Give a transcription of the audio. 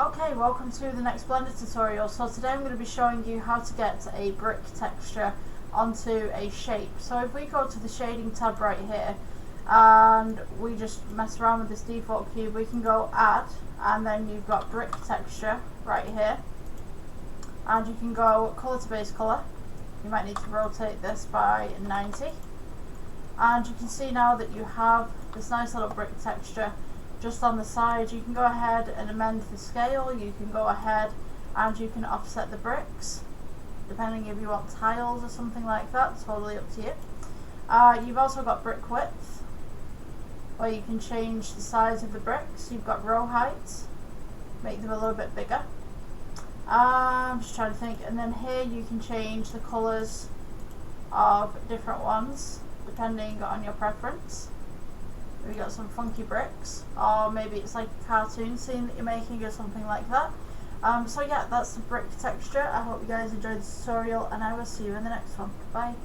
Okay, welcome to the next Blender tutorial. So today I'm going to be showing you how to get a brick texture onto a shape. So if we go to the shading tab right here and we just mess around with this default cube, we can go add, and then you've got brick texture right here, and you can go color to base color. You might need to rotate this by 90, and you can see now that you have this nice little brick texture just on the side. You can go ahead and amend the scale. You can go ahead and you can offset the bricks depending if you want tiles or something like that. Totally up to you. You've also got brick width, where you can change the size of the bricks. You've got row heights, make them a little bit bigger. I'm just trying to think. And then here you can change the colours of different ones depending on your preference. We got some funky bricks, or maybe it's like a cartoon scene that you're making or something like that. So yeah, that's the brick texture. I hope you guys enjoyed the tutorial, and I will see you in the next one. Bye.